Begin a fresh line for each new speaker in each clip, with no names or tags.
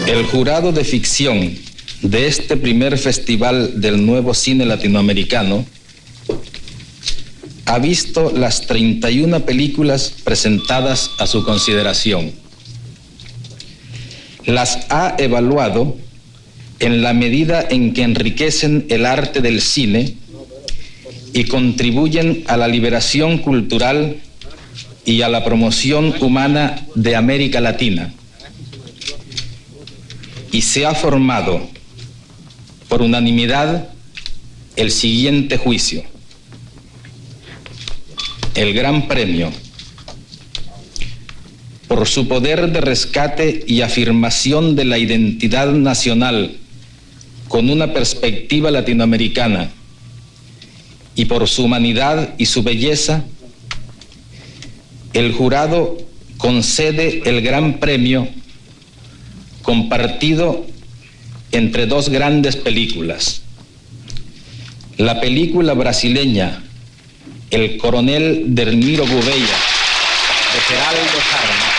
El jurado de ficción de este primer festival del nuevo cine latinoamericano ha visto las 31 películas presentadas a su consideración. Las ha evaluado en la medida en que enriquecen el arte del cine y contribuyen a la liberación cultural y a la promoción humana de América Latina. Y se ha formado por unanimidad el siguiente juicio. El Gran Premio, por su poder de rescate y afirmación de la identidad nacional con una perspectiva latinoamericana, y por su humanidad y su belleza, el jurado concede el Gran Premio compartido entre dos grandes películas. La película brasileña El Coronel Delmiro Gouveia, de Geraldo Jarma,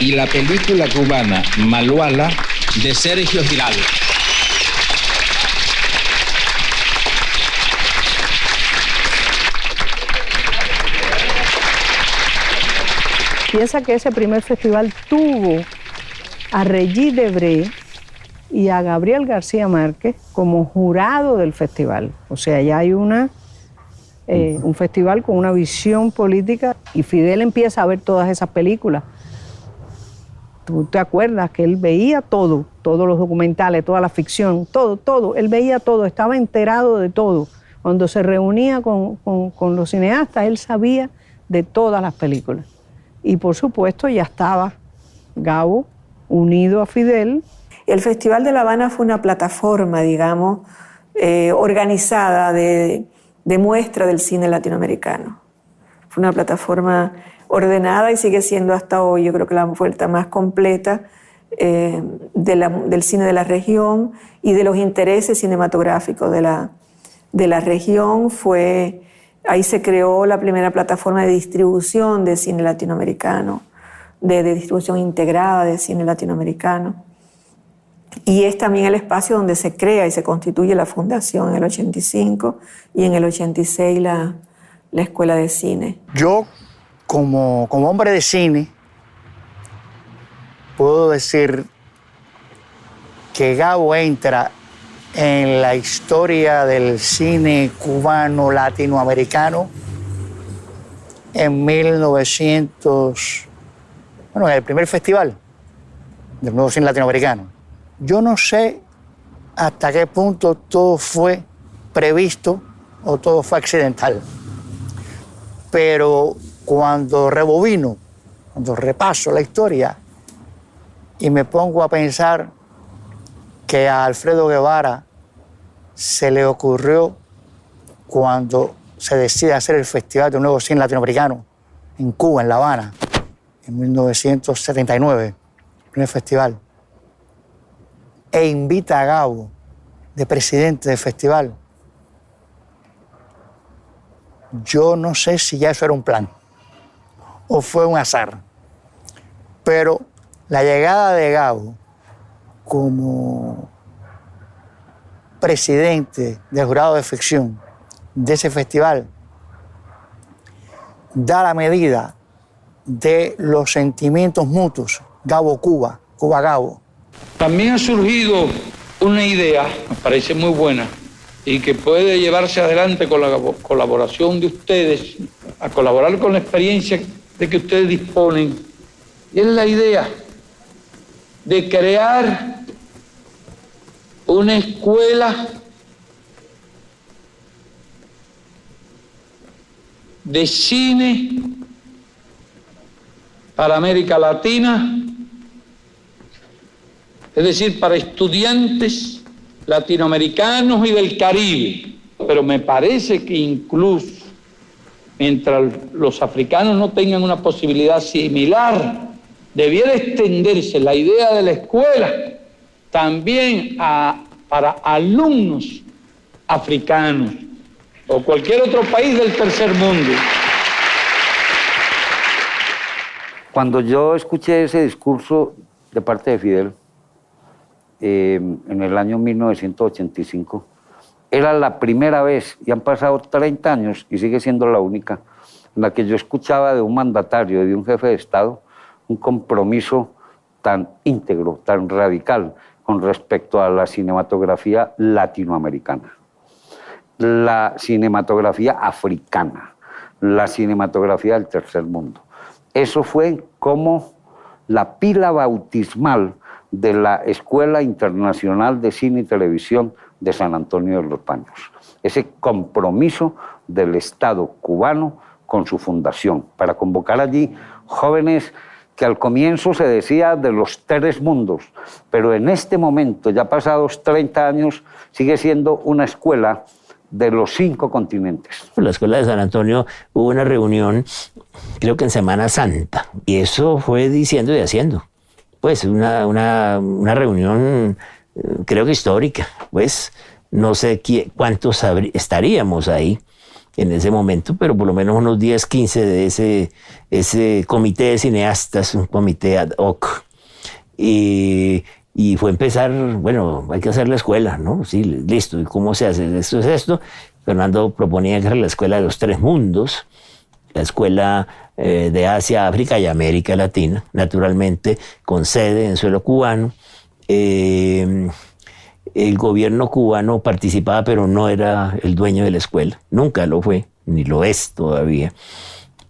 y la película cubana Maluala, de Sergio Giraldo.
Piensa que ese primer festival tuvo a Regis Debray y a Gabriel García Márquez como jurado del festival. O sea, ya hay un festival con una visión política, y Fidel empieza a ver todas esas películas. Tú te acuerdas que él veía todo, todos los documentales, toda la ficción, todo, él veía todo, estaba enterado de todo. Cuando se reunía con los cineastas, él sabía de todas las películas. Y por supuesto ya estaba Gabo unido a Fidel.
El Festival de La Habana fue una plataforma, digamos, organizada de muestra del cine latinoamericano. Fue una plataforma ordenada y sigue siendo hasta hoy, yo creo que la vuelta más completa del cine de la región y de los intereses cinematográficos de la región. Ahí se creó la primera plataforma de distribución de cine latinoamericano, de distribución integrada de cine latinoamericano. Y es también el espacio donde se crea y se constituye la fundación en el 85 y en el 86 la Escuela de Cine.
Yo, como hombre de cine, puedo decir que Gabo entra en la historia del cine cubano latinoamericano en 1900, en el primer festival del nuevo cine latinoamericano. Yo no sé hasta qué punto todo fue previsto o todo fue accidental, pero cuando rebobino, cuando repaso la historia y me pongo a pensar que a Alfredo Guevara se le ocurrió cuando se decide hacer el Festival del Nuevo Cine Latinoamericano en Cuba, en La Habana, en 1979, el primer festival, e invita a Gabo de presidente del festival. Yo no sé si ya eso era un plan o fue un azar, pero la llegada de Gabo como presidente del jurado de ficción de ese festival da la medida de los sentimientos mutuos Gabo-Cuba, Cuba-Gabo.
También ha surgido una idea, me parece muy buena, y que puede llevarse adelante con la colaboración de ustedes, a colaborar con la experiencia de que ustedes disponen, y es la idea de crear una escuela de cine para América Latina, es decir, para estudiantes latinoamericanos y del Caribe. Pero me parece que incluso mientras los africanos no tengan una posibilidad similar, debiera extenderse la idea de la escuela también para alumnos africanos o cualquier otro país del tercer mundo.
Cuando yo escuché ese discurso de parte de Fidel, en el año 1985, era la primera vez, y han pasado 30 años, y sigue siendo la única, en la que yo escuchaba de un mandatario, de un jefe de Estado, un compromiso tan íntegro, tan radical con respecto a la cinematografía latinoamericana, la cinematografía africana, la cinematografía del tercer mundo. Eso fue como la pila bautismal de la Escuela Internacional de Cine y Televisión de San Antonio de los Baños. Ese compromiso del Estado cubano con su fundación, para convocar allí jóvenes que al comienzo se decía de los tres mundos, pero en este momento, ya pasados 30 años, sigue siendo una escuela de los 5 continentes.
En la Escuela de San Antonio hubo una reunión, creo que en Semana Santa, y eso fue diciendo y haciendo. Pues una reunión, creo que histórica, pues no sé cuántos estaríamos ahí en ese momento, pero por lo menos unos 10, 15 de ese comité de cineastas, un comité ad hoc. Y fue empezar, bueno, hay que hacer la escuela, ¿no? Sí, listo, ¿y cómo se hace? Esto es esto. Fernando proponía que era la escuela de los tres mundos, la escuela de Asia, África y América Latina, naturalmente con sede en suelo cubano. El gobierno cubano participaba, pero no era el dueño de la escuela. Nunca lo fue, ni lo es todavía.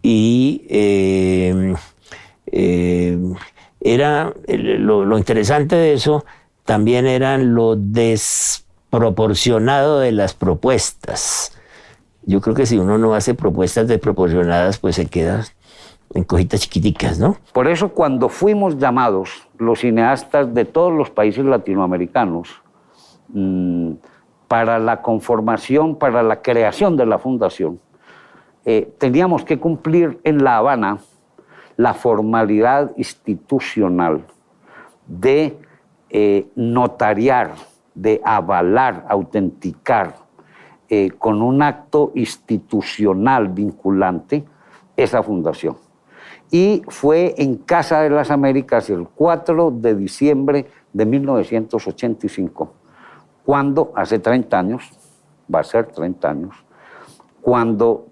Y era lo interesante de eso también era lo desproporcionado de las propuestas. Yo creo que si uno no hace propuestas desproporcionadas, pues se queda en cositas chiquiticas, ¿no?
Por eso cuando fuimos llamados los cineastas de todos los países latinoamericanos para la conformación, para la creación de la fundación, teníamos que cumplir en La Habana la formalidad institucional de notariar, de avalar, autenticar con un acto institucional vinculante esa fundación. Y fue en Casa de las Américas el 4 de diciembre de 1985, cuando hace 30 años, va a ser 30 años, cuando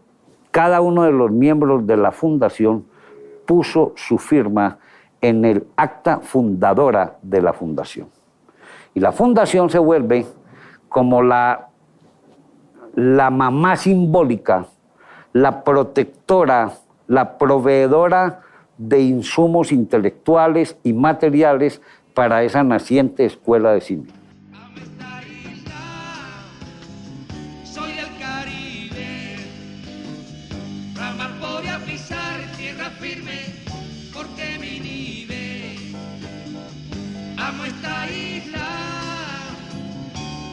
cada uno de los miembros de la fundación puso su firma en el acta fundadora de la fundación. Y la fundación se vuelve como la mamá simbólica, la protectora, la proveedora de insumos intelectuales y materiales para esa naciente escuela de cine.
Soy del Caribe, ramar voy a pisar tierra firme, porque mi nive. Amo esta isla,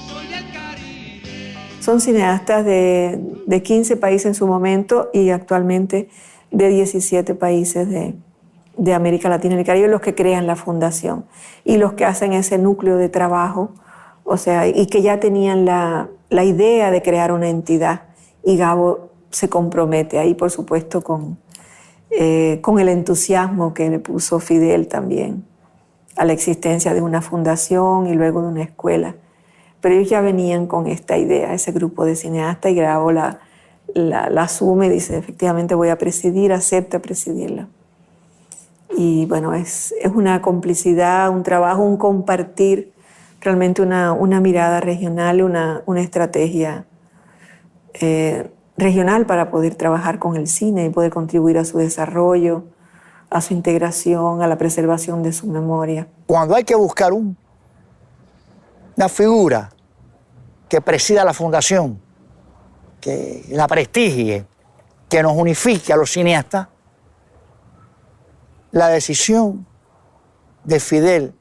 soy del Caribe.
Son cineastas de 15 países en su momento y actualmente de 17 países de América Latina y el Caribe los que crean la fundación y los que hacen ese núcleo de trabajo, o sea, y que ya tenían la idea de crear una entidad. Y Gabo se compromete ahí, por supuesto, con el entusiasmo que le puso Fidel también a la existencia de una fundación y luego de una escuela. Pero ellos ya venían con esta idea, ese grupo de cineastas, y Gabo la asume y dice, efectivamente voy a presidir, acepta presidirla. Y bueno, es una complicidad, un trabajo, un compartir, realmente una mirada regional, una estrategia regional para poder trabajar con el cine y poder contribuir a su desarrollo, a su integración, a la preservación de su memoria.
Cuando hay que buscar una figura que presida la fundación, que la prestigie, que nos unifique a los cineastas, la decisión de Fidel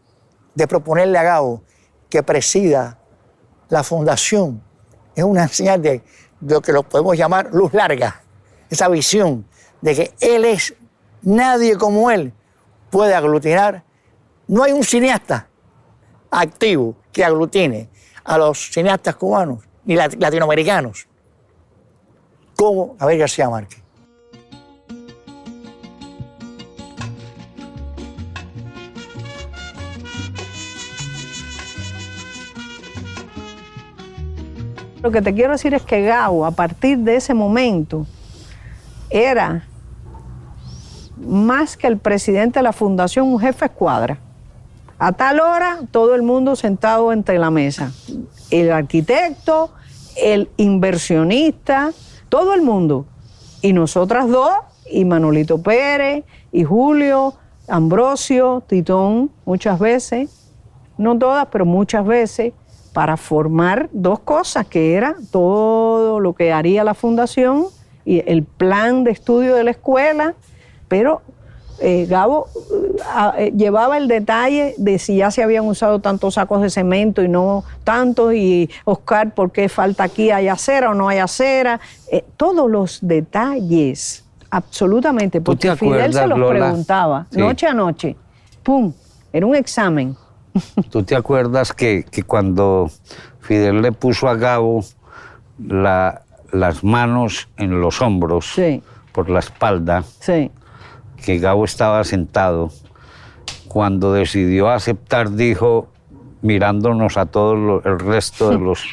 de proponerle a Gabo que presida la fundación es una señal de lo que lo podemos llamar luz larga, esa visión de que él es, nadie como él puede aglutinar. No hay un cineasta activo que aglutine a los cineastas cubanos ni latinoamericanos como Gabriel García Márquez.
Lo que te quiero decir es que Gabo, a partir de ese momento, era más que el presidente de la fundación, un jefe de escuadra. A tal hora, todo el mundo sentado entre la mesa. El arquitecto, el inversionista, todo el mundo. Y nosotras dos, y Manolito Pérez, y Julio, Ambrosio, Titón, muchas veces, no todas, pero muchas veces, para formar dos cosas, que era todo lo que haría la fundación y el plan de estudio de la escuela, pero Gabo llevaba el detalle de si ya se habían usado tantos sacos de cemento y no tantos, y Oscar, ¿por qué falta aquí? ¿Hay acera o no hay acera? Todos los detalles, absolutamente, porque Fidel se los preguntaba,
sí,
noche a noche, ¡pum!, era un examen.
¿Tú te acuerdas que cuando Fidel le puso a Gabo las manos en los hombros,
Sí.
por la espalda,
Sí.
que Gabo estaba sentado, cuando decidió aceptar, dijo, mirándonos a todos el resto de los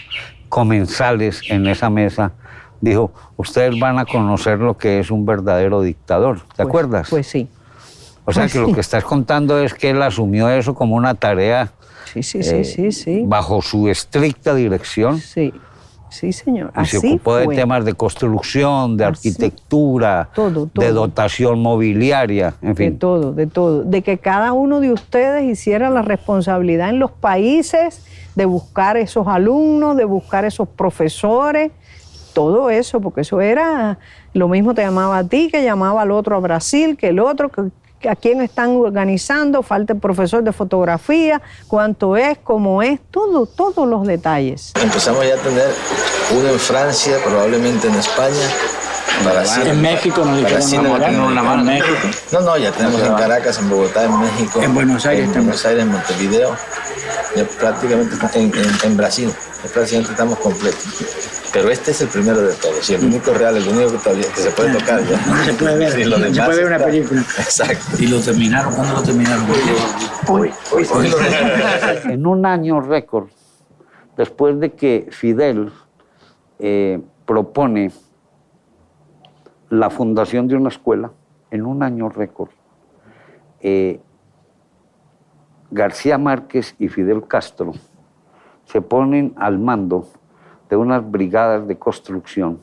comensales en esa mesa, dijo, ustedes van a conocer lo que es un verdadero dictador. ¿Te acuerdas?
Pues sí.
O sea,
pues
que
sí.
lo que estás contando es que él asumió eso como una tarea
Sí.
bajo su estricta dirección.
Sí, sí, señor.
Y se
Así
ocupó
fue.
de temas de construcción, de
Así.
arquitectura,
Todo.
de dotación mobiliaria, en
De
fin.
todo, de todo. De que cada uno de ustedes hiciera la responsabilidad en los países de buscar esos alumnos, de buscar esos profesores, todo eso, porque eso era, lo mismo te llamaba a ti, que llamaba al otro a Brasil, que el otro, que a quién están organizando, falta el profesor de fotografía, cuánto es, cómo es, todos los detalles.
Empezamos ya a tener uno en Francia, probablemente en España, para cine.
En México nos
para
dijeron
cine latinoamericano.
en México.
No, ya tenemos en Caracas, en Bogotá, en México.
En Buenos Aires
en
también.
Buenos Aires, en Montevideo. Ya prácticamente en Brasil, ya prácticamente estamos completos. Pero este es el primero de todos, y el único real, el único que todavía que se puede tocar ya.
No se puede ver,
Sí, lo
se
demás
puede ver una
está-
película.
Exacto.
¿Y lo terminaron? ¿Cuándo lo terminaron?
Hoy lo-
En un año récord, después de que Fidel propone la fundación de una escuela, en un año récord, García Márquez y Fidel Castro se ponen al mando de unas brigadas de construcción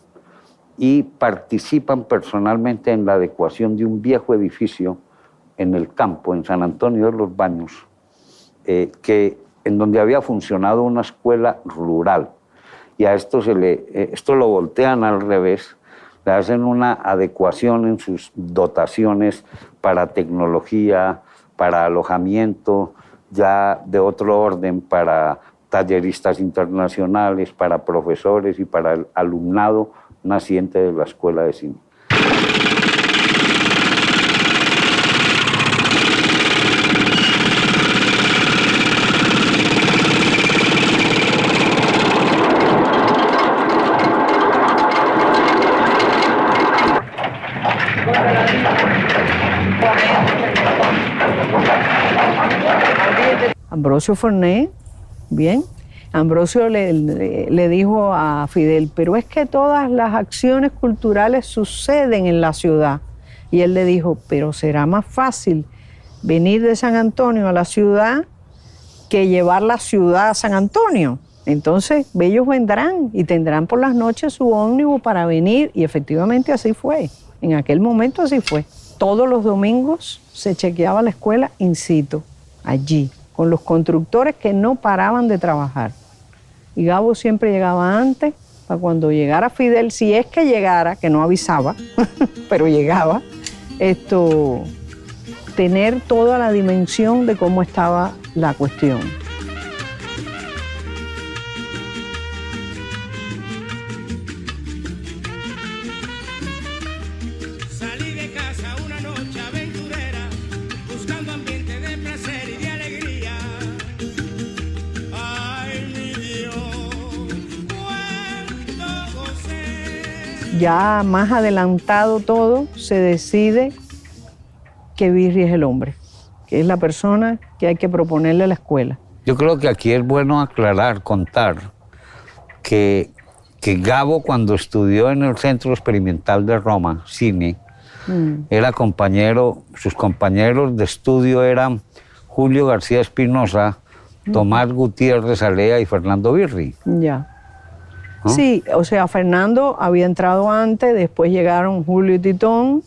y participan personalmente en la adecuación de un viejo edificio en el campo, en San Antonio de los Baños, en donde había funcionado una escuela rural. Y a esto esto lo voltean al revés, le hacen una adecuación en sus dotaciones para tecnología, para alojamiento, ya de otro orden, para talleristas internacionales, para profesores y para el alumnado naciente de la Escuela de Cine.
Ambrosio Forné, bien. Ambrosio le dijo a Fidel, pero es que todas las acciones culturales suceden en la ciudad. Y él le dijo, pero será más fácil venir de San Antonio a la ciudad que llevar la ciudad a San Antonio. Entonces, ellos vendrán y tendrán por las noches su ómnibus para venir. Y efectivamente así fue. En aquel momento así fue. Todos los domingos se chequeaba la escuela in situ, allí, con los constructores que no paraban de trabajar. Y Gabo siempre llegaba antes, para cuando llegara Fidel, si es que llegara, que no avisaba, pero llegaba, tener toda la dimensión de cómo estaba la cuestión. ya más adelantado todo, se decide que Birri es el hombre, que es la persona que hay que proponerle a la escuela.
Yo creo que aquí es bueno aclarar, contar, que Gabo, cuando estudió en el Centro Experimental de Roma, cine, era compañero, sus compañeros de estudio eran Julio García Espinosa, Tomás Gutiérrez Alea y Fernando Birri.
Ya.
¿No?
Sí, o sea, Fernando había entrado antes, después llegaron Julio y Titón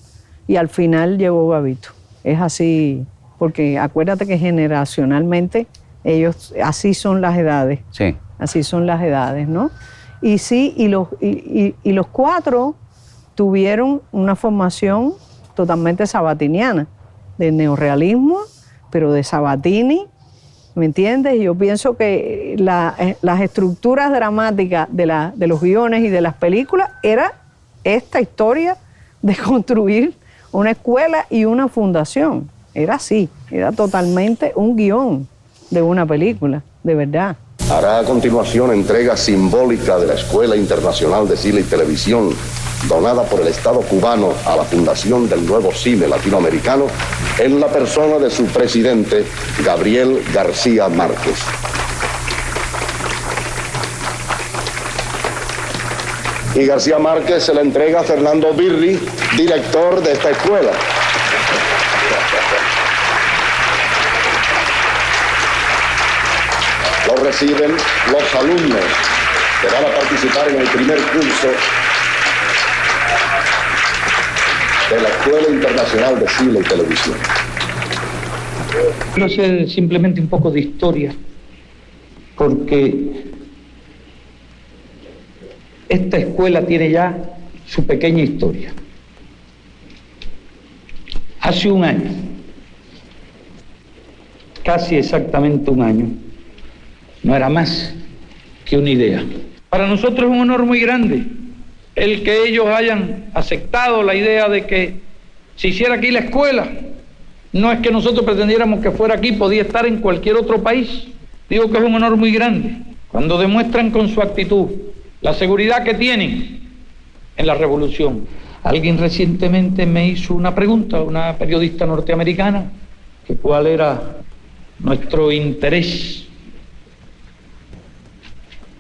y al final llegó Gabito. Es así, porque acuérdate que generacionalmente ellos, así son las edades.
Sí.
Así son las edades, ¿no? Y sí, y los cuatro tuvieron una formación totalmente sabatiniana, de neorrealismo, pero de Sabatini, ¿me entiendes? Y yo pienso que las estructuras dramáticas de los guiones y de las películas era esta historia de construir una escuela y una fundación. Era así, era totalmente un guión de una película, de verdad.
Hará a continuación entrega simbólica de la Escuela Internacional de Cine y Televisión, donada por el Estado cubano a la Fundación del Nuevo Cine Latinoamericano, en la persona de su presidente, Gabriel García Márquez. Y García Márquez se la entrega a Fernando Birri, director de esta escuela. Lo reciben los alumnos que van a participar en el primer curso de la Escuela Internacional de Cine y Televisión.
Quiero hacer simplemente un poco de historia, porque esta escuela tiene ya su pequeña historia. Hace un año, casi exactamente un año, no era más que una idea. Para nosotros es un honor muy grande el que ellos hayan aceptado la idea de que se hiciera aquí la escuela. No es que nosotros pretendiéramos que fuera aquí, podía estar en cualquier otro país. Digo que es un honor muy grande cuando demuestran con su actitud la seguridad que tienen en la revolución. Alguien recientemente me hizo una pregunta, una periodista norteamericana, que cuál era nuestro interés.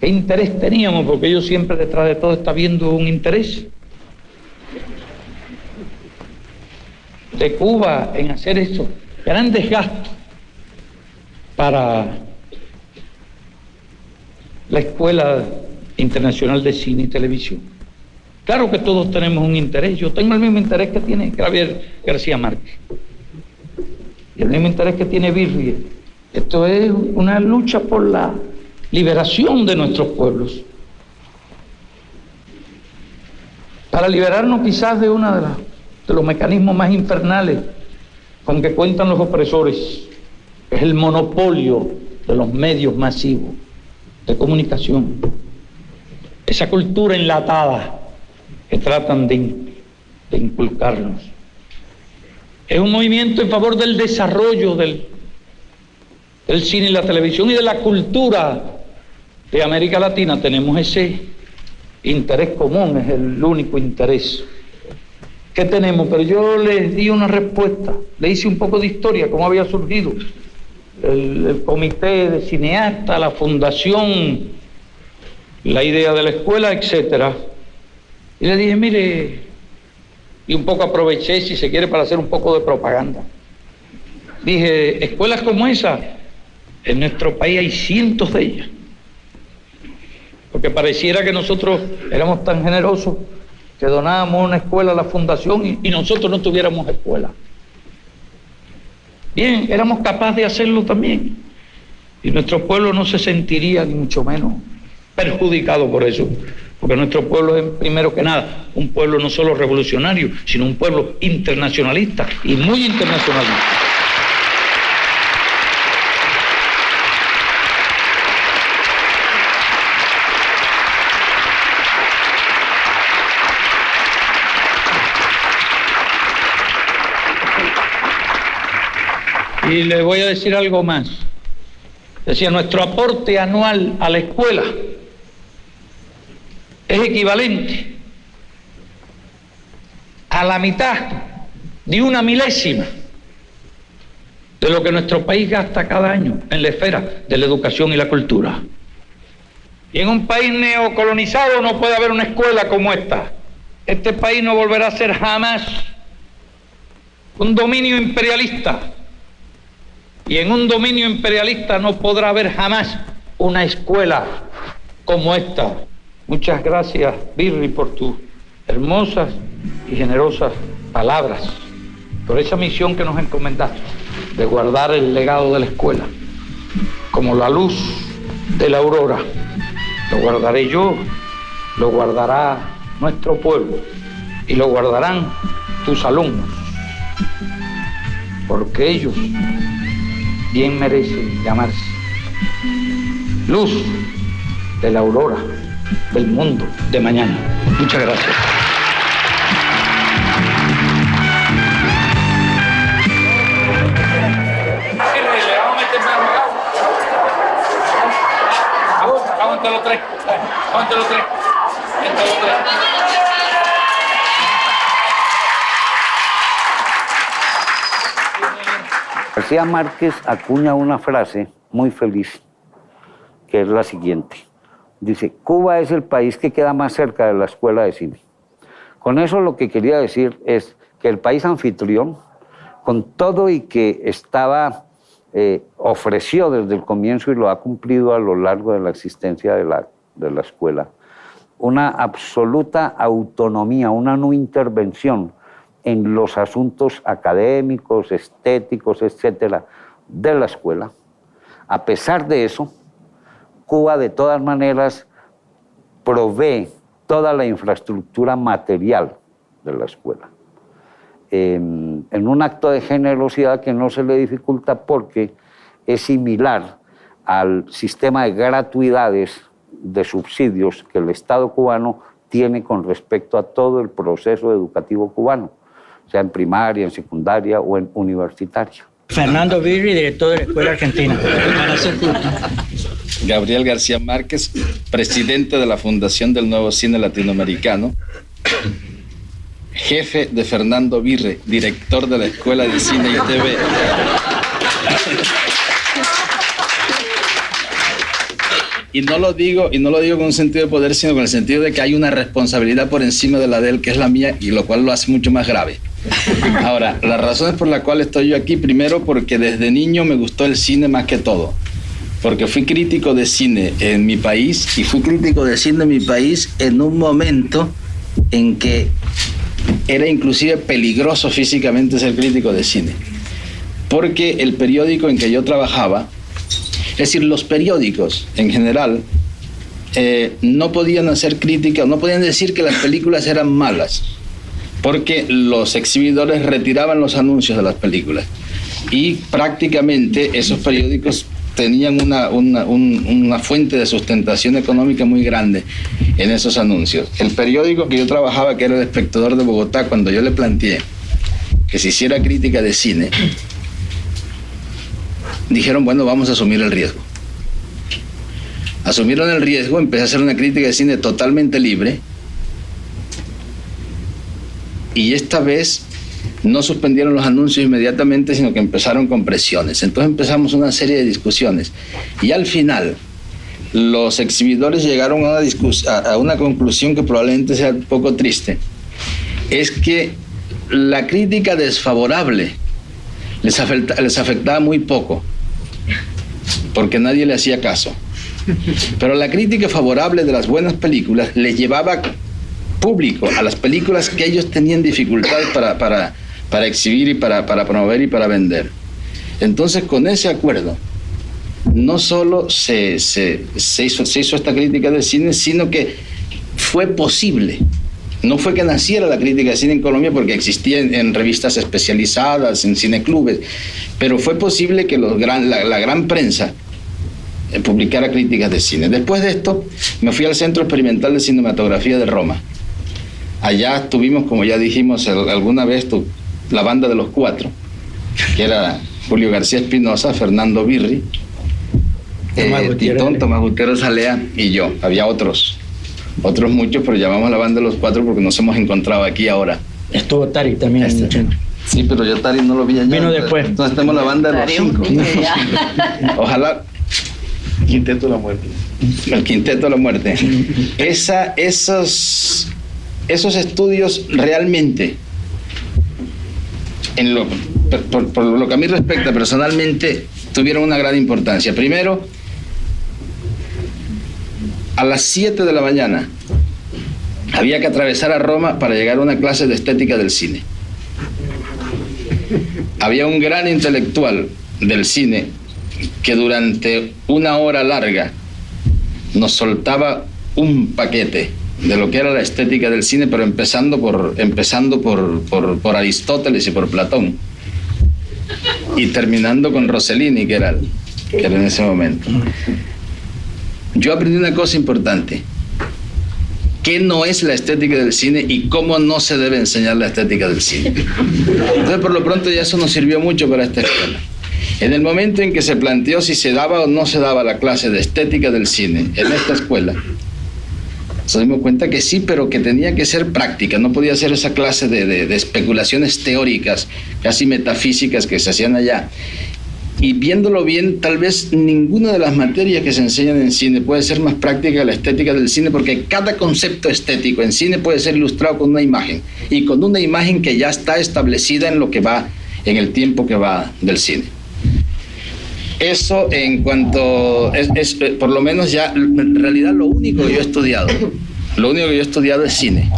¿Qué interés teníamos? Porque ellos siempre detrás de todo está viendo un interés de Cuba en hacer esos grandes gastos para la Escuela Internacional de Cine y Televisión. Claro que todos tenemos un interés. Yo tengo el mismo interés que tiene Gabriel García Márquez y el mismo interés que tiene Birri. Esto es una lucha por la liberación de nuestros pueblos, para liberarnos quizás de uno de los mecanismos más infernales con que cuentan los opresores, que es el monopolio de los medios masivos de comunicación, esa cultura enlatada que tratan de inculcarnos. Es un movimiento en favor del desarrollo del cine y la televisión y de la cultura de América Latina. Tenemos ese interés común, es el único interés que tenemos. Pero yo les di una respuesta, le hice un poco de historia, cómo había surgido el comité de cineastas, la fundación, la idea de la escuela, etcétera. Y le dije, mire, y un poco aproveché, si se quiere, para hacer un poco de propaganda. Dije, escuelas como esa, en nuestro país hay cientos de ellas. Porque pareciera que nosotros éramos tan generosos que donábamos una escuela a la fundación y nosotros no tuviéramos escuela. Bien, éramos capaces de hacerlo también. Y nuestro pueblo no se sentiría ni mucho menos perjudicado por eso. Porque nuestro pueblo es, primero que nada, un pueblo no solo revolucionario, sino un pueblo internacionalista y muy internacionalista. Y les voy a decir algo más. Decía, nuestro aporte anual a la escuela es equivalente a la mitad de una milésima de lo que nuestro país gasta cada año en la esfera de la educación y la cultura. Y en un país neocolonizado no puede haber una escuela como esta. Este país no volverá a ser jamás un dominio imperialista. Y en un dominio imperialista no podrá haber jamás una escuela como esta. Muchas gracias, Birri, por tus hermosas y generosas palabras, por esa misión que nos encomendaste de guardar el legado de la escuela como la luz de la aurora. Lo guardaré yo, lo guardará nuestro pueblo y lo guardarán tus alumnos, porque ellos bien merecen llamarse luz de la aurora del mundo de mañana. Muchas gracias.
Aguanta los tres. Aguanta los tres. Aguanta los tres.
García Márquez acuña una frase muy feliz, que es la siguiente. Dice, Cuba es el país que queda más cerca de la escuela de cine. Con eso lo que quería decir es que el país anfitrión, con todo y que ofreció desde el comienzo y lo ha cumplido a lo largo de la existencia de la escuela, una absoluta autonomía, una no intervención en los asuntos académicos, estéticos, etcétera, de la escuela. A pesar de eso, Cuba de todas maneras provee toda la infraestructura material de la escuela. En un acto de generosidad que no se le dificulta porque es similar al sistema de gratuidades, de subsidios que el Estado cubano tiene con respecto a todo el proceso educativo cubano, sea en primaria, en secundaria o en universitaria.
Fernando Birri, director de la Escuela Argentina.
Gabriel García Márquez, presidente de la Fundación del Nuevo Cine Latinoamericano. Jefe de Fernando Birri, director de la Escuela de Cine y TV. Y no lo digo con un sentido de poder, sino con el sentido de que hay una responsabilidad por encima de la de él, que es la mía, y lo cual lo hace mucho más grave. Ahora, las razones por las cuales estoy yo aquí, primero porque desde niño me gustó el cine más que todo, porque fui crítico de cine en mi país, y fui crítico de cine en mi país en un momento en que era inclusive peligroso físicamente ser crítico de cine, porque el periódico en que yo trabajaba, es decir, los periódicos en general, no podían hacer crítica, no podían decir que las películas eran malas, porque los exhibidores retiraban los anuncios de las películas, y prácticamente esos periódicos tenían una fuente de sustentación económica muy grande en esos anuncios. El periódico que yo trabajaba, que era El Espectador de Bogotá, cuando yo le planteé que se hiciera crítica de cine, dijeron, bueno, vamos a asumir el riesgo. Asumieron el riesgo, empecé a hacer una crítica de cine totalmente libre, y esta vez no suspendieron los anuncios inmediatamente, sino que empezaron con presiones. Entonces empezamos una serie de discusiones, y al final los exhibidores llegaron a una conclusión que probablemente sea un poco triste. Es que la crítica desfavorable les afectaba muy poco, porque nadie le hacía caso. Pero la crítica favorable de las buenas películas les llevaba público a las películas que ellos tenían dificultades para exhibir y para promover y para vender. Entonces, con ese acuerdo, no solo se hizo esta crítica de cine, sino que fue posible. No fue que naciera la crítica de cine en Colombia, porque existía en revistas especializadas, en cineclubes, pero fue posible que la gran prensa publicara críticas de cine. Después de esto, me fui al Centro Experimental de Cinematografía de Roma. Allá tuvimos, como ya dijimos alguna vez, la banda de los cuatro, que era Julio García Espinosa, Fernando Birri, Titón, Tomás Gutiérrez Alea y yo. Había otros muchos, pero llamamos la banda de los cuatro porque nos hemos encontrado aquí ahora.
Estuvo Tari también en el 80.
Sí, pero yo Tari no lo vi allá.
Vino después.
Entonces tenemos la banda de los 5. Ojalá.
Quinteto de la Muerte.
El Quinteto de la Muerte. Esos estudios realmente, por lo que a mí respecta personalmente, tuvieron una gran importancia. Primero, a las 7 de la mañana había que atravesar a Roma para llegar a una clase de estética del cine. Había un gran intelectual del cine que durante una hora larga nos soltaba un paquete de lo que era la estética del cine, pero empezando por Aristóteles y por Platón, y terminando con Rossellini, que era en ese momento. Yo aprendí una cosa importante: qué no es la estética del cine y cómo no se debe enseñar la estética del cine. Entonces, por lo pronto, ya eso nos sirvió mucho para esta escuela. En el momento en que se planteó si se daba o no se daba la clase de estética del cine en esta escuela, nos dimos cuenta que sí, pero que tenía que ser práctica, no podía ser esa clase de especulaciones teóricas, casi metafísicas que se hacían allá. Y viéndolo bien, tal vez ninguna de las materias que se enseñan en cine puede ser más práctica que la estética del cine, porque cada concepto estético en cine puede ser ilustrado con una imagen, y con una imagen que ya está establecida en lo que va, en el tiempo que va del cine. Eso en cuanto, es por lo menos ya, en realidad lo único que yo he estudiado es cine.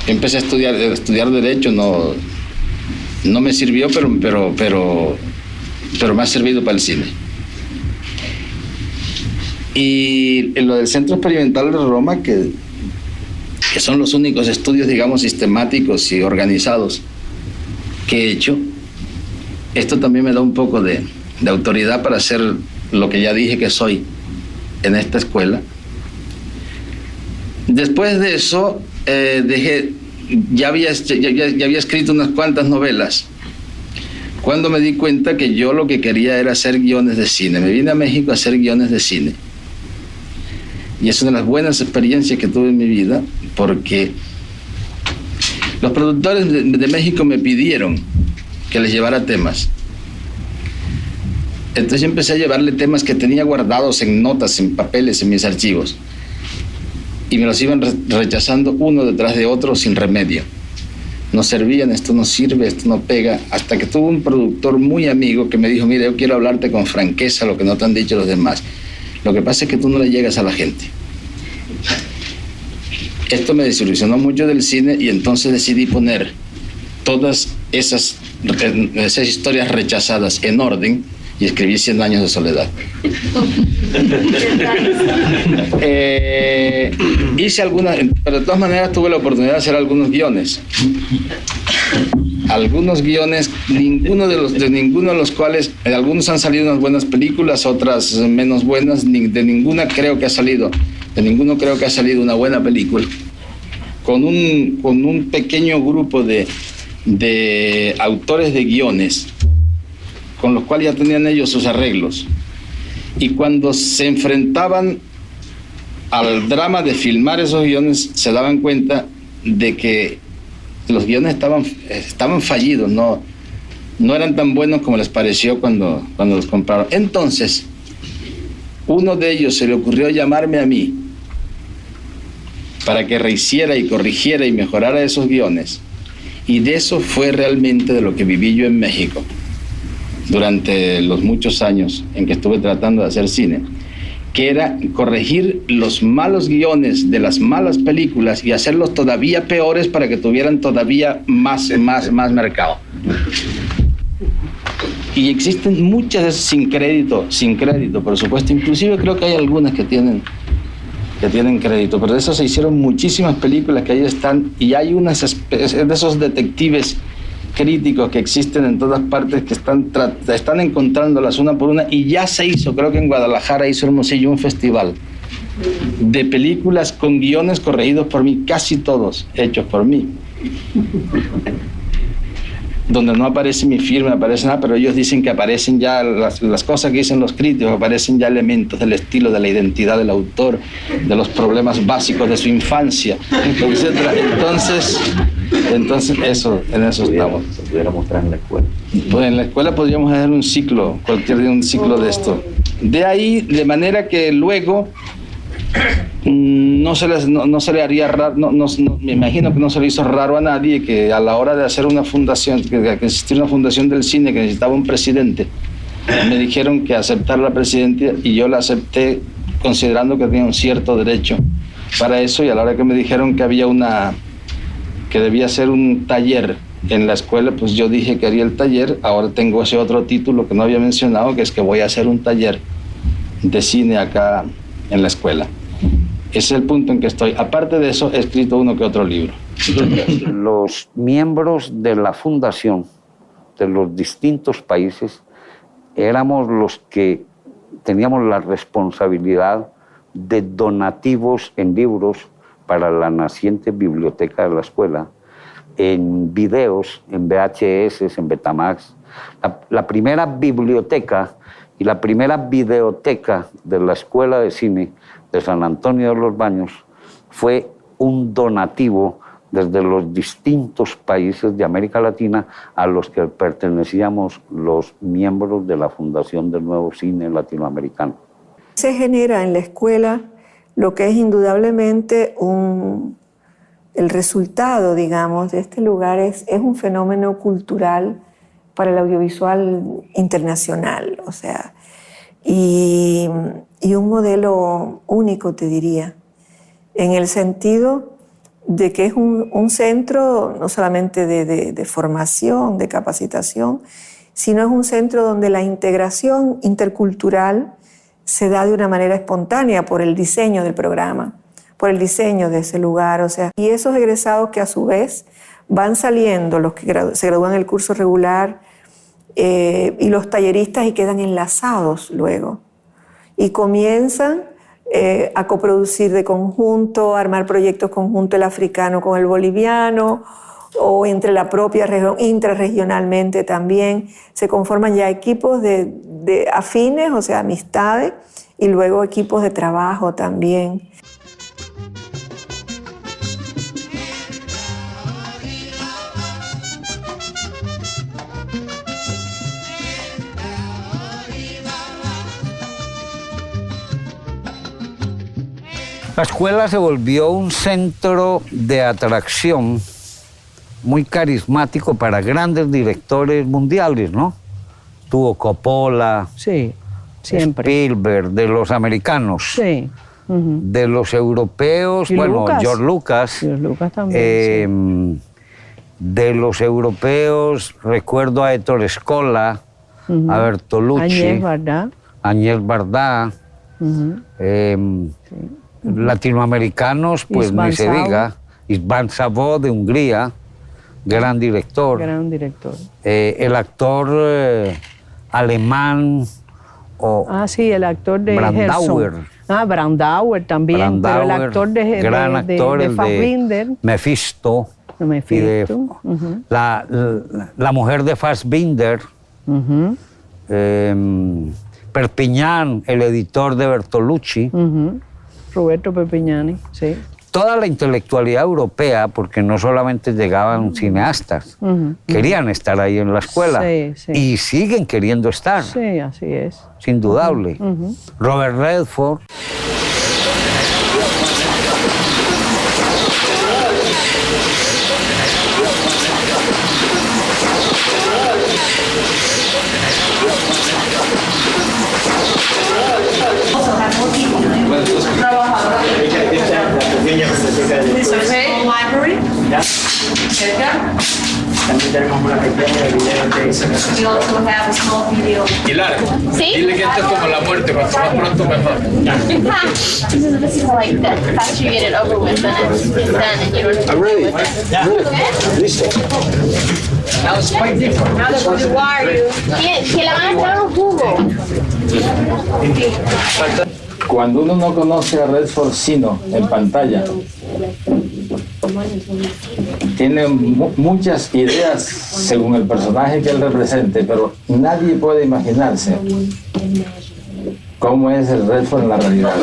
Empecé a estudiar Derecho, no me sirvió, pero me ha servido para el cine. Y en lo del Centro Experimental de Roma, que son los únicos estudios, digamos, sistemáticos y organizados que he hecho, esto también me da un poco de autoridad para hacer lo que ya dije que soy en esta escuela. Después de eso, ya había escrito unas cuantas novelas, cuando me di cuenta que yo lo que quería era hacer guiones de cine. Me vine a México a hacer guiones de cine. Y es una de las buenas experiencias que tuve en mi vida, porque los productores de México me pidieron que les llevara temas. Entonces yo empecé a llevarle temas que tenía guardados en notas, en papeles, en mis archivos. Y me los iban rechazando uno detrás de otro sin remedio. No servían, esto no sirve, esto no pega. Hasta que tuve un productor muy amigo que me dijo: mira, yo quiero hablarte con franqueza lo que no te han dicho los demás. Lo que pasa es que tú no le llegas a la gente. Esto me desilusionó mucho del cine, y entonces decidí poner todas esas historias rechazadas en orden, y escribí 100 años de soledad. Hice algunas, pero de todas maneras tuve la oportunidad de hacer algunos guiones. Ninguno de los cuales, algunos han salido unas buenas películas, otras menos buenas. De ninguno creo que ha salido una buena película. Con un pequeño grupo de autores de guiones, con los cuales ya tenían ellos sus arreglos, y cuando se enfrentaban al drama de filmar esos guiones, se daban cuenta de que los guiones estaban fallidos, no eran tan buenos como les pareció cuando los compraron. Entonces, uno de ellos se le ocurrió llamarme a mí para que rehiciera y corrigiera y mejorara esos guiones, y de eso fue realmente de lo que viví yo en México durante los muchos años en que estuve tratando de hacer cine, que era corregir los malos guiones de las malas películas y hacerlos todavía peores para que tuvieran todavía más mercado. Y existen muchas de esas sin crédito, por supuesto. Inclusive creo que hay algunas que tienen crédito, pero de eso se hicieron muchísimas películas que ahí están, y hay unas de esos detectives críticos que existen en todas partes, que están encontrándolas una por una, y ya se hizo, creo que en Guadalajara hizo Hermosillo un festival de películas con guiones corregidos por mí, casi todos hechos por mí, donde no aparece mi firma, no aparece nada, pero ellos dicen que aparecen ya las cosas que dicen los críticos, aparecen ya elementos del estilo, de la identidad del autor, de los problemas básicos de su infancia, etc. Entonces, Entonces, en eso estamos.
Se pudiera mostrar en la escuela.
Pues en la escuela podríamos hacer un ciclo, cualquier día un ciclo de esto. De ahí, de manera que luego no se le haría raro, me imagino que no se le hizo raro a nadie que a la hora de hacer una fundación, que existiera una fundación del cine que necesitaba un presidente, me dijeron que aceptar la presidencia y yo la acepté considerando que tenía un cierto derecho para eso, y a la hora que me dijeron que que debía ser un taller en la escuela, pues yo dije que haría el taller. Ahora tengo ese otro título que no había mencionado, que es que voy a hacer un taller de cine acá en la escuela. Ese es el punto en que estoy. Aparte de eso, he escrito uno que otro libro.
Los miembros de la fundación de los distintos países éramos los que teníamos la responsabilidad de donativos en libros para la naciente biblioteca de la escuela, en videos, en VHS, en Betamax. La primera biblioteca y la primera videoteca de la Escuela de Cine de San Antonio de los Baños fue un donativo desde los distintos países de América Latina a los que pertenecíamos los miembros de la Fundación del Nuevo Cine Latinoamericano.
Se genera en la escuela lo que es indudablemente el resultado, digamos, de este lugar es un fenómeno cultural para el audiovisual internacional, o sea, y un modelo único, te diría, en el sentido de que es un centro no solamente de formación, de capacitación, sino es un centro donde la integración intercultural se da de una manera espontánea por el diseño del programa, por el diseño de ese lugar, o sea, y esos egresados que a su vez van saliendo, los que se gradúan en el curso regular y los talleristas y quedan enlazados luego y comienzan a coproducir de conjunto, a armar proyectos conjuntos, el africano con el boliviano o entre la propia región, intrarregionalmente también, se conforman ya equipos de afines, o sea, amistades, y luego equipos de trabajo también.
La escuela se volvió un centro de atracción muy carismático para grandes directores mundiales, ¿no? Tuvo Coppola,
sí, siempre.
Spielberg, de los americanos.
Sí. Uh-huh.
De los europeos,
y
bueno,
Lucas.
George Lucas.
George Lucas también, sí.
De los europeos, recuerdo a Ettore Scola, uh-huh. A Bertolucci. Agnès Varda. Uh-huh. Sí. Latinoamericanos, pues István ni se diga. István Szabó de Hungría, gran director.
Gran director.
El actor alemán.
Sí, el actor de
Brandauer.
Brandauer también, pero el actor de Fassbinder.
Mephisto.
Uh-huh.
La mujer de Fassbinder.
Uh-huh.
Perpiñán, el editor de Bertolucci.
Uh-huh. Roberto Perpignani, sí.
Toda la intelectualidad europea, porque no solamente llegaban cineastas, uh-huh. Querían estar ahí en la escuela, sí, sí. Y siguen queriendo estar.
Sí, así es.
Es indudable.
Uh-huh.
Robert Redford.
También tenemos una pequeña video.
Pilar, ¿sí? Dile que esto es como la muerte, cuanto más pronto mejor.
This is like the faster you get it over with, then it's done and you don't have to deal with it.
Yeah. Listo.
Now it's quite different.
Now they're why are you? Que la van a entrar un jugo.
Cuando uno no conoce a Redford sino en pantalla, tiene muchas ideas según el personaje que él represente, pero nadie puede imaginarse cómo es el Redford en la realidad.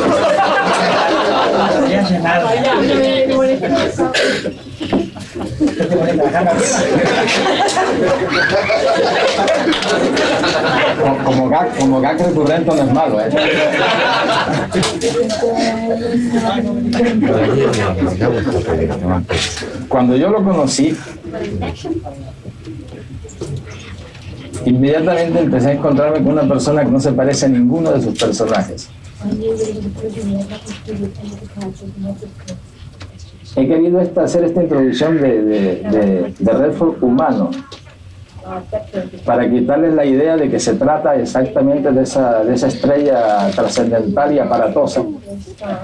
Como gag recurrente no es malo, ¿eh? Cuando yo lo conocí, inmediatamente empecé a encontrarme con una persona que no se parece a ninguno de sus personajes. He querido hacer esta introducción de Redford humano, para quitarles la idea de que se trata exactamente de esa estrella trascendental y aparatosa,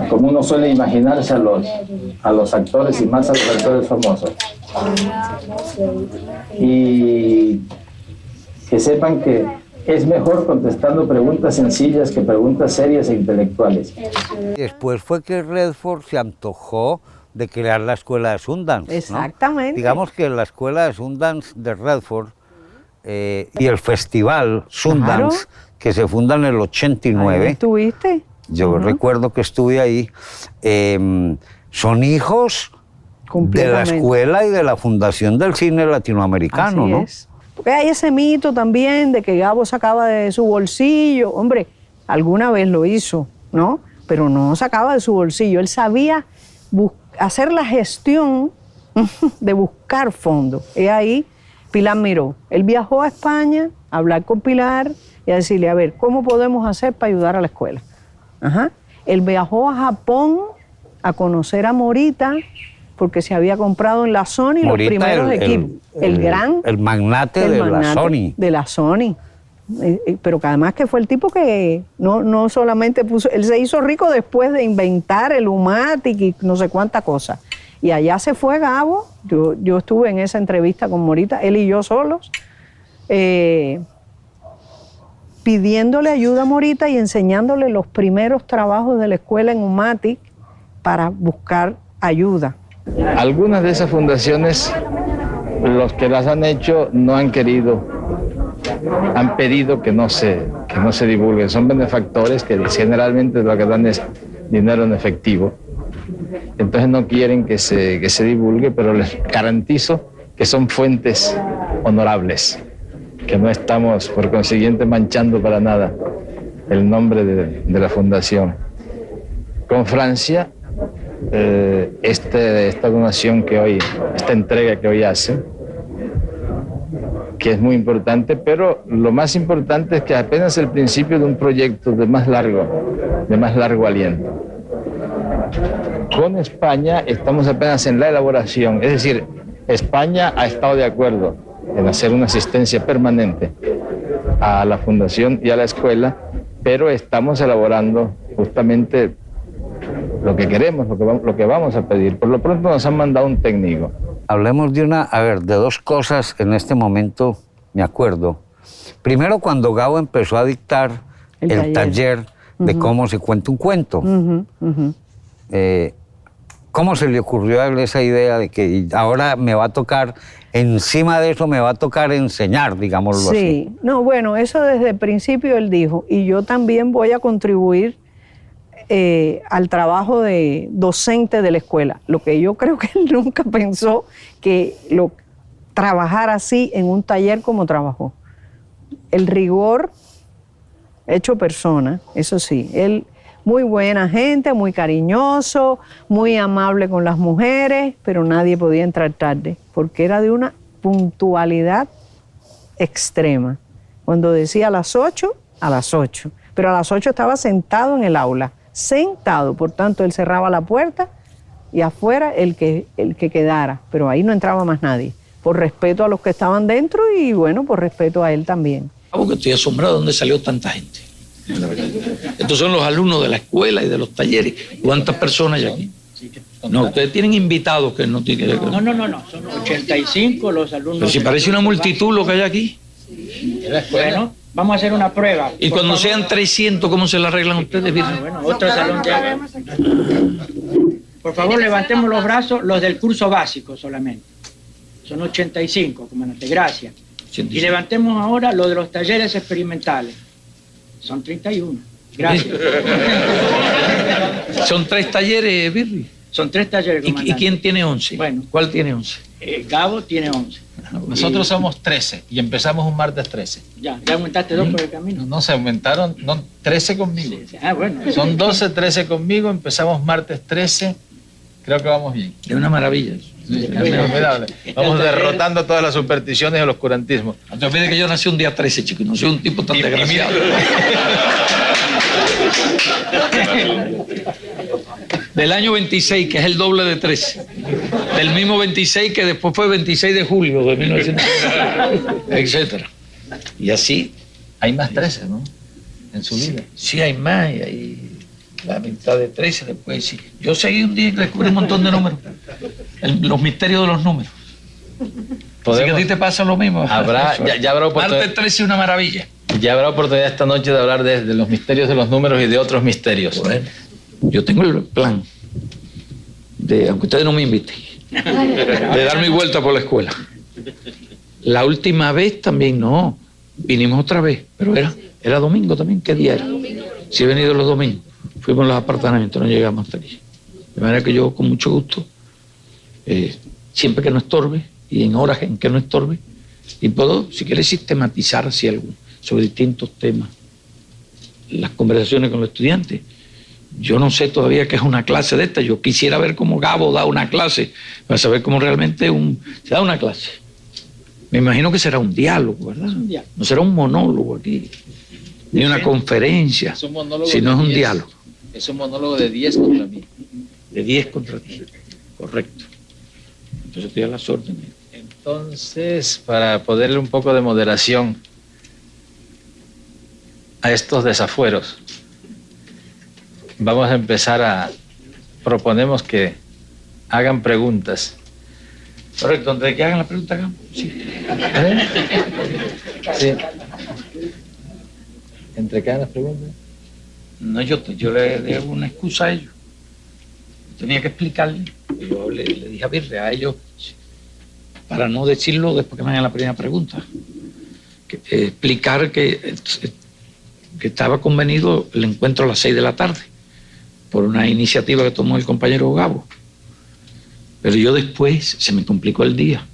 como uno suele imaginarse a los actores y más a los actores famosos. Y que sepan que es mejor contestando preguntas sencillas que preguntas serias e intelectuales.
Después fue que Redford se antojó de crear la escuela de Sundance.
Exactamente.
¿No? Digamos que la escuela de Sundance de Redford y el festival Sundance, que se funda en el 89.
¿Ahí estuviste?
Yo recuerdo que estuve ahí. Son hijos de la escuela y de la Fundación del Cine Latinoamericano,
Así
¿no?
es. Porque hay ese mito también de que Gabo sacaba de su bolsillo. Hombre, alguna vez lo hizo, ¿no? Pero no sacaba de su bolsillo. Él sabía hacer la gestión de buscar fondos. Y ahí Pilar Miró. Él viajó a España a hablar con Pilar y a decirle, a ver, ¿cómo podemos hacer para ayudar a la escuela? Él viajó a Japón a conocer a Morita, porque se había comprado en la Sony Morita, los primeros equipos. El magnate de la Sony. Pero que además que fue el tipo que no solamente puso, él se hizo rico después de inventar el Umatic y no sé cuánta cosa. Y allá se fue Gabo, yo estuve en esa entrevista con Morita, él y yo solos, pidiéndole ayuda a Morita y enseñándole los primeros trabajos de la escuela en Umatic para buscar ayuda.
Algunas de esas fundaciones, los que las han hecho no han querido, han pedido que no se divulguen. Son benefactores que generalmente lo que dan es dinero en efectivo. Entonces no quieren que se divulgue, pero les garantizo que son fuentes honorables, que no estamos por consiguiente manchando para nada el nombre de la fundación. Con Francia, esta donación que hoy, esta entrega que hoy hace, que es muy importante, pero lo más importante es que apenas el principio de un proyecto de más largo aliento. Con España estamos apenas en la elaboración, es decir, España ha estado de acuerdo en hacer una asistencia permanente a la fundación y a la escuela, pero estamos elaborando justamente lo que queremos, lo que vamos a pedir. Por lo pronto nos han mandado un técnico.
Hablemos de dos cosas en este momento, me acuerdo. Primero, cuando Gabo empezó a dictar el taller de cómo se cuenta un cuento. ¿Cómo se le ocurrió a él esa idea de que ahora me va a tocar, encima de eso me va a tocar enseñar, digámoslo así?
Sí, no, bueno, eso desde el principio él dijo, y yo también voy a contribuir al trabajo de docente de la escuela. Lo que yo creo que él nunca pensó que trabajar así en un taller como trabajó. El rigor hecho persona, eso sí, él muy buena gente, muy cariñoso, muy amable con las mujeres, pero nadie podía entrar tarde, porque era de una puntualidad extrema. Cuando decía a las 8, a las 8. Pero a las 8 estaba sentado en el aula, sentado, por tanto él cerraba la puerta y afuera el que quedara, pero ahí no entraba más nadie, por respeto a los que estaban dentro y bueno, por respeto a él también.
Porque estoy asombrado de dónde salió tanta gente. Estos son los alumnos de la escuela y de los talleres. ¿Cuántas personas hay aquí? No, ustedes tienen invitados que no tienen que ver.
No, son 85 los alumnos.
Pero si parece una multitud lo que hay aquí.
Bueno, vamos a hacer una prueba.
Y cuando sean 300, ¿cómo se la arreglan ustedes?
Bueno, otro salón ya. Por favor, levantemos los brazos, los del curso básico solamente. Son 85, comandante, gracias. 85. Y levantemos ahora los de los talleres experimentales. Son 31. Gracias.
Son 3 talleres, Birri.
Son 3 talleres,
¿Y
comandante.
quién tiene 11?
Bueno.
¿Cuál tiene 11?
Gabo tiene 11.
Nosotros somos 13 y empezamos un martes 13.
Ya aumentaste 2 por el camino.
No, se aumentaron, no, 13 conmigo.
Sí. Ah, bueno.
Son 12, 13 conmigo, empezamos martes 13, creo que vamos bien.
Es una maravilla.
Sí, es formidable. Vamos derrotando todas las supersticiones y el oscurantismo.
No te olvides que yo nací un día 13, chico, no soy un tipo tan desgraciado. Del año 26, que es el doble de 13. Del mismo 26 que después fue 26 de julio de 1900, etcétera. Y así.
Hay más 13, ¿no? En su vida.
Sí, hay más, y hay la mitad de 13 después. Sí. Yo seguí un día y descubrí un montón de números. Los misterios de los números. Así que a ti te pasa lo mismo.
Habrá, ya habrá oportunidad.
Martes 13 una maravilla.
Ya habrá oportunidad esta noche de hablar de los misterios de los números y de otros misterios.
Bueno, yo tengo el plan de, aunque ustedes no me inviten, de dar mi vuelta por la escuela. La última vez también no, vinimos otra vez, pero era domingo también. ¿Qué día era? Sí, he venido los domingos. Fuimos a los apartamentos, no llegamos hasta allí. De manera que yo, con mucho gusto, siempre que no estorbe y en horas en que no estorbe, y puedo, si quieres, sistematizar así algo sobre distintos temas, las conversaciones con los estudiantes. Yo no sé todavía qué es una clase de esta. Yo quisiera ver cómo Gabo da una clase para saber cómo realmente se da una clase. Me imagino que será un diálogo, ¿verdad? No será un monólogo aquí, ni una conferencia, sino es un diálogo.
Es un monólogo de 10 contra mí.
De 10 contra 10, correcto. Entonces estoy a las órdenes.
Entonces, para ponerle un poco de moderación a estos desafueros, vamos a empezar proponemos que hagan preguntas.
Correcto, antes de que hagan la pregunta, hagamos. Sí.
Sí. ¿Entre qué hagan las preguntas?
No, yo le hago una excusa a ellos. Tenía que explicarle. Yo le dije a Birre, a ellos, para no decirlo después que me hagan la primera pregunta, explicar que estaba convenido el encuentro a las 6 de la tarde por una iniciativa que tomó el compañero Gabo. Pero yo después se me complicó el día.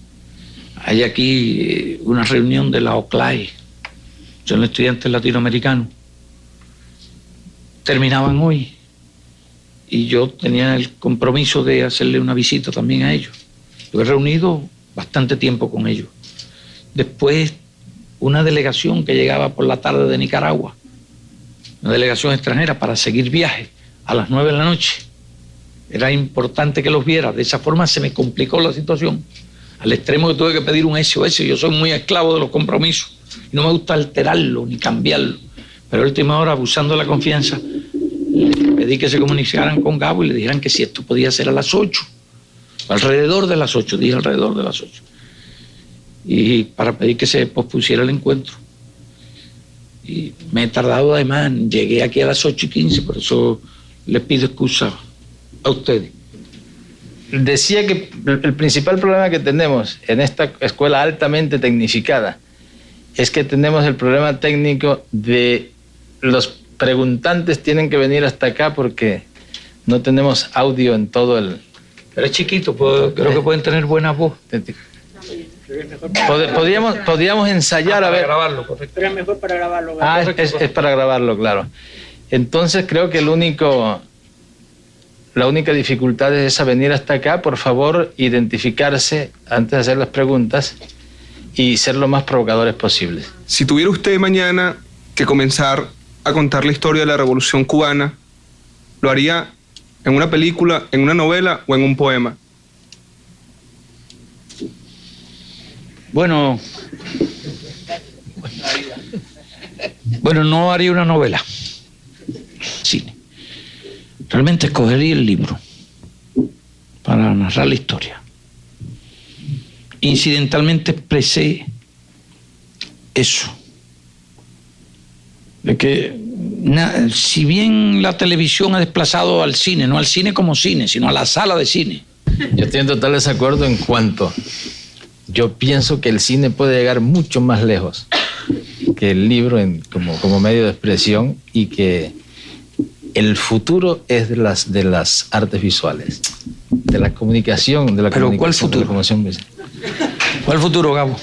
Hay aquí una reunión de la OCLAE, son los estudiantes latinoamericanos. Terminaban hoy y yo tenía el compromiso de hacerle una visita también a ellos. Yo he reunido bastante tiempo con ellos. Después, una delegación que llegaba por la tarde de Nicaragua, una delegación extranjera para seguir viaje a las 9 de la noche. Era importante que los viera. De esa forma se me complicó la situación, al extremo que tuve que pedir un SOS. Yo soy muy esclavo de los compromisos y no me gusta alterarlo ni cambiarlo. Pero a última hora, abusando de la confianza, le pedí que se comunicaran con Gabo y le dijeran que si esto podía ser a las 8, alrededor de las 8, dije alrededor de las 8. Y para pedir que se pospusiera el encuentro. Y me he tardado además, llegué aquí a las 8:15, por eso les pido excusa a ustedes.
Decía que el principal problema que tenemos en esta escuela altamente tecnificada es que tenemos el problema técnico de los preguntantes tienen que venir hasta acá porque no tenemos audio en todo el...
Pero es chiquito, creo que pueden tener buena voz.
Podríamos ensayar a ver...
Para grabarlo, correcto.
Pero es mejor para grabarlo.
Ah, es para grabarlo, claro. Entonces creo que la única dificultad es esa, venir hasta acá. Por favor, identificarse antes de hacer las preguntas y ser lo más provocadores posibles.
Si tuviera usted mañana que comenzar a contar la historia de la Revolución Cubana, ¿lo haría en una película, en una novela o en un poema?
Bueno, no haría una novela. Cine. Realmente escogería el libro para narrar la historia. Incidentalmente expresé eso. De que si bien la televisión ha desplazado al cine, no al cine como cine, sino a la sala de cine.
Yo estoy en total desacuerdo en cuanto... Yo pienso que el cine puede llegar mucho más lejos que el libro como medio de expresión y que El futuro es de las artes visuales, de la comunicación, de la
¿Pero
comunicación,
cuál futuro?
de la promoción visual.
¿Cuál futuro, Gabo?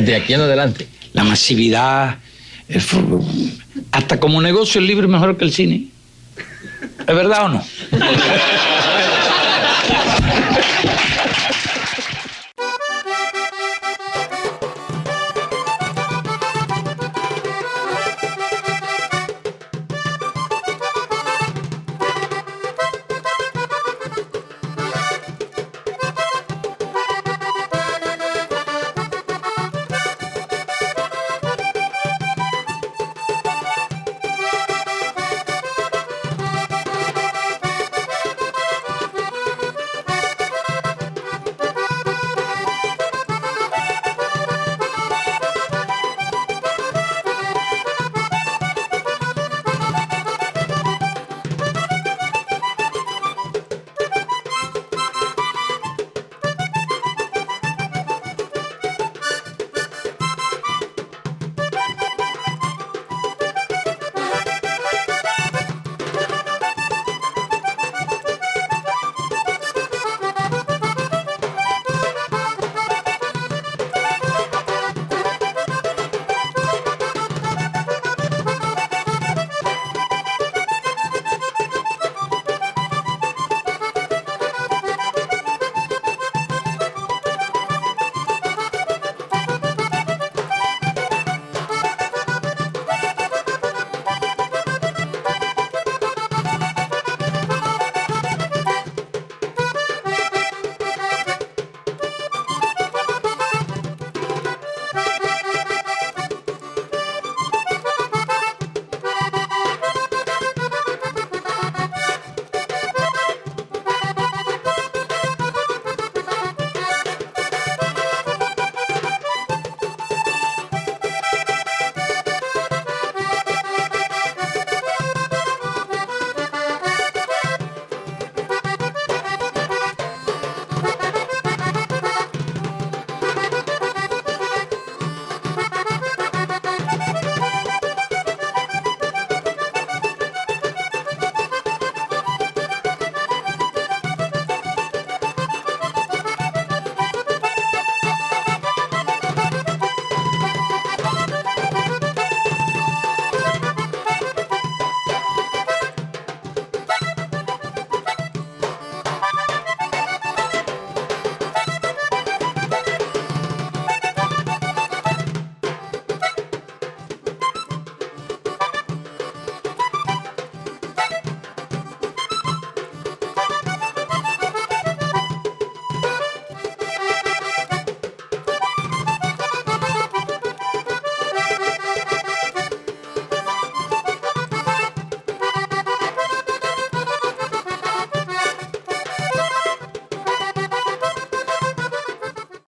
De aquí en adelante.
La masividad, hasta como negocio el libro es mejor que el cine. ¿Es verdad o no?